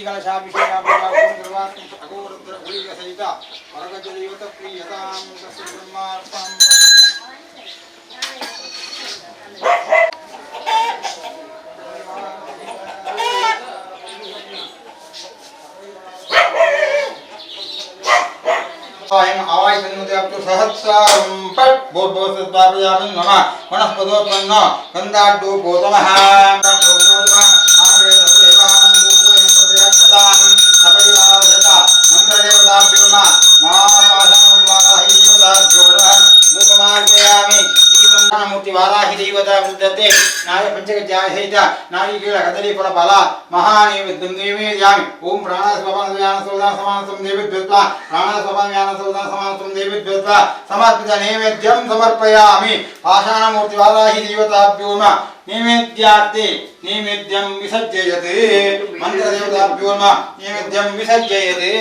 कलशाभिषेक अघोरुद्र उलिग सहित परगजदेवत प्रियतां तस्य ब्रह्मार्पणम् आवाज सन्नुते अब तो सहस्रम पट बोध बोध पापयामि नमः वनस्पतोत्पन्न गन्धाढ्यो गोतमः गोतमः आग्रे देवानां रूपो यन्त्रया सदां सपरिवारता मन्त्रदेवताभ्यो नमः महापाशानुद्वाराहि देवताभ्यो नमः भूपमार्जयामि दीपन्नामूर्ति वाराहि देवता वृद्धते नाय पंचगज्यासहित नारिकेल कदली फल फल महानैवेद्यं नैवेद्यामि ओम प्राणास्वपान व्यान सौदान समानसं देवीभ्यस्त्वा प्राणास्वपान व्यान सौदान समानसं देवीभ्यस्त्वा समर्पित नैवेद्यं समर्पयामि पाषाणमूर्ति वाराहि देवताभ्यो नमः नैवेद्यार्थे नैवेद्यं विसर्जयते मन्त्रदेवताभ्यो नमः नैवेद्यं विसर्जयते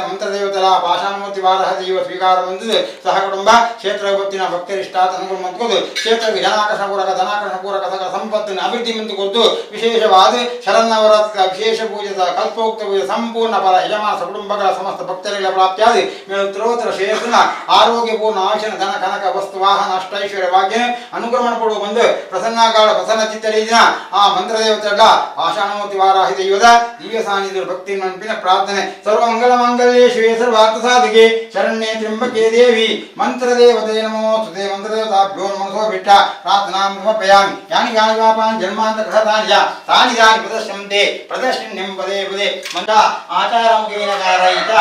ಮಂತ್ರದೇವತಲ ಪಾಷಾಣಮೂರ್ತಿ ವಾರಹ ಜೀವ ಸ್ವೀಕಾರ ಬಂದಿದೆ ಸಹ ಕುಟುಂಬ ಕ್ಷೇತ್ರ ಭಕ್ತಿನ ಭಕ್ತರಿಷ್ಟಾತ ಅನುಕೂಲ ಮಂತ್ಕೊದು ಕ್ಷೇತ್ರಕ್ಕೆ ಜನಾಕರ್ಷಣ ಪೂರಕ ಧನಾಕರ್ಷಣ ಪೂರಕ ಸಕಲ ಸಂಪತ್ತಿನ ಅಭಿವೃದ್ಧಿ ಮಂತ್ಕೊದ್ದು ವಿಶೇಷವಾದ ಶರನ್ನವರಾತ್ರಿ ವಿಶೇಷ ಪೂಜಿತ ಕಲ್ಪೋಕ್ತ ಪೂಜೆ ಸಂಪೂರ್ಣ ಫಲ ಯಜಮಾನ ಕುಟುಂಬಗಳ ಸಮಸ್ತ ಭಕ್ತರಿಗೆ ಪ್ರಾಪ್ತಿಯಾದ ಮೇಲುತ್ತರೋತ್ತರ ಶ್ರೇಯಸ್ಸಿನ ಆರೋಗ್ಯಪೂರ್ಣ ಆಯುಷನ ಧನ ಕನಕ ವಸ್ತು ವಾಹನ ಅಷ್ಟೈಶ್ವರ್ಯ ಭಾಗ್ಯ ಅನುಕ್ರಮಣ ಪಡುವ ಬಂದು ಪ್ರಸನ್ನಗಾಳ ಪ್ರಸನ್ನ ಚಿತ್ತರಿ ದಿನ ಆ ಮಂತ್ರದೇವತೆಗಳ ಪಾಷಾಣಮೂರ್ತಿ ವಾರಾಹಿ ದೈವದ ದಿವ್ಯ ಸಾನ್ನಿಧ್ಯ ಭಕ್ತಿ ನೆನಪಿನ ಪ್ರಾರ್ಥನೆ ಸರ್ವಮಂಗಲ ಮಾಂಗಲ್ಯೇ ಶಿವೆ ಸರ್ವಾರ್ಥ ಸಾಧಕೆ ಶರಣ್ಯೇ ತ್ರ್ಯಂಬಕೆ ದೇವಿ ಮಂತ್ರದೇವತೆ ನಮೋಸ್ತುತೆ ಮಂತ್ರದೇವತಾಭ್ಯೋ ನಮೋ ಬಿಟ್ಟ ಪ್ರಾರ್ಥನಾಂ ಸಮರ್ಪಯಾಮಿ ಯಾನಿ ಯಾನಿ ಪಾಪಾನ್ ಜನ್ಮಾಂತರ ಕೃತಾನಿ ತಾನಿ ಯಾನಿ ಪ್ರದರ್ಶಂತೆ ಪ್ರದರ್ಶನ್ಯಂ ಪದೇ ಪದೇ ಮಂತ್ರ ಆಚಾರಮುಖೇನ ಕಾರಯಿತ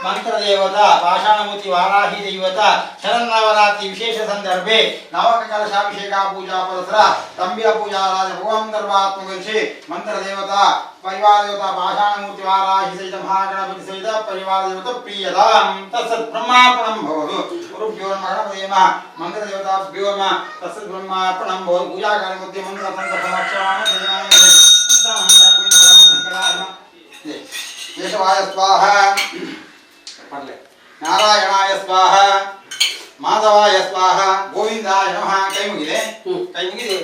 ಮಂತ್ರದೇವತಾ ಪಾಷಾಣಮೂರ್ತಿ ವಾರಾಹಿ ದೈವತ ಶರನ್ನವರಾತ್ರಿ ವಿಶೇಷ ಸಂದರ್ಭೆ ನವಕ ಕಲಶಾಭಿಷೇಕ ಪೂಜಾ ಪರಸ್ರ ತಂಬಿಯ ಪೂಜಾ ರಾಜ ಭುವಂ ಸರ್ವಾತ್ಮಕರ್ಷಿ ಮಂತ್ರದೇವತಾ परिवार देवता पाषाणमूर्ति वाराहि सहित महागणपति सहित परिवार देवता प्रियतां तत्सत् ब्रह्मार्पणं भवतु गुरुभ्यो नमः गणपतये नमः मंत्र देवताभ्यो नमः तत्सत् ब्रह्मार्पणं भवतु पूजा कार्य मध्ये मंत्र तंत्र समक्षामि केशवाय स्वाहा नारायणाय स्वाहा माधवाय स्वाहा गोविंदाय नमः कई मुगिदे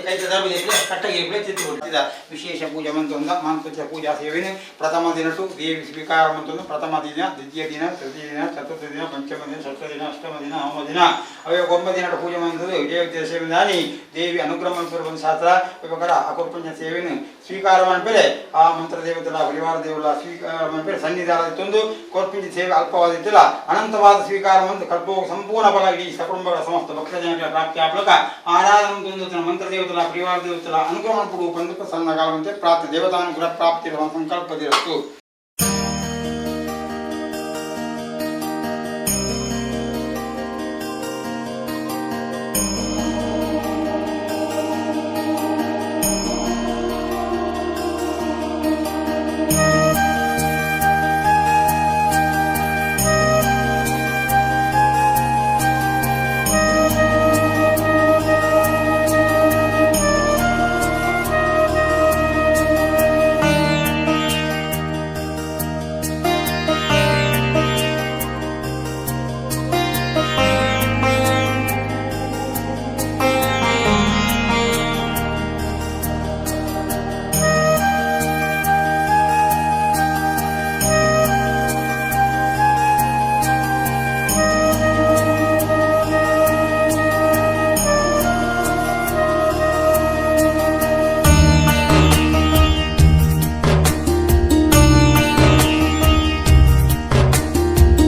कई तदर्भे कट्टगे चित्त ಕೊಟ್ಟಿದ ವಿಶೇಷ ಪೂಜೆ ಮಂತ್ರ ಪೂಜಾ ಸೇವೆನೆ ಪ್ರಥಮ ದಿನ ಟು ದೇವಿ ಸ್ವೀಕಾರ ಮಂತ್ರ ಪ್ರಥಮ ದಿನ ದ್ವಿತೀಯ ದಿನ ತೃತೀಯ ದಿನ ಚತುರ್ಥ ದಿನ ಪಂಚಮ ದಿನ ಷಷ್ಠ ದಿನ ಅಷ್ಟಮ ದಿನ ನವಮ ದಿನ ಅವೇ 9 ದಿನ ಪೂಜೆ ಮಂತ್ರ ವಿಜಯ ಸೇವೆದಾನಿ ದೇವಿ ಅನುಗ್ರಹ ಮಂತ್ರ ಶಾಸ್ತ್ರ ಪ್ರಕಾರ ಅಕರ್ಪಣ್ಯ ಸೇವೆನೆ ಸ್ವೀಕಾರ ಮಾಡ್ಬೇರೆ ಆ ಮಂತ್ರ ದೇವತೆಗಳ ಪರಿವಾರ ದೇವರ ಸ್ವೀಕಾರ ಮಾಡ್ಬೇರೆ ಸನ್ನಿಧಾನ ತಂದು ಕೊರ್ಪಿಂಡಿ ಸೇವೆ ಅಲ್ಪವಾದಿತ್ತಿಲ್ಲ ಅನಂತವಾದ ಸ್ವೀಕಾರ ಮಂತ್ರ ಕಲ್ಪೋಗ ಸಂಪೂರ್ಣ ಫಲ ಈ ಸಕುಟುಂಬಗಳ ಸಮಸ್ತ ಭಕ್ತ ಜನಗಳ ಪ್ರಾಪ್ತಿ ಆಪ್ಲಕ ಆರಾಧನ ತಂದು ಮಂತ್ರ ದೇವತೆಗಳ ಪರಿವಾರ ದೇವತೆಗಳ ಅನುಗ್ರಹ ಪಡುವ ಬಂದು ಸಣ್ಣ ಕಾಲವಂತೆ ಪ್ರಾಪ್ತಿ ದೇವತಾನುಗ್ರಹ ಪ್ರಾಪ್ತಿ ಸಂಕಲ್ಪದಿರತ್ತು.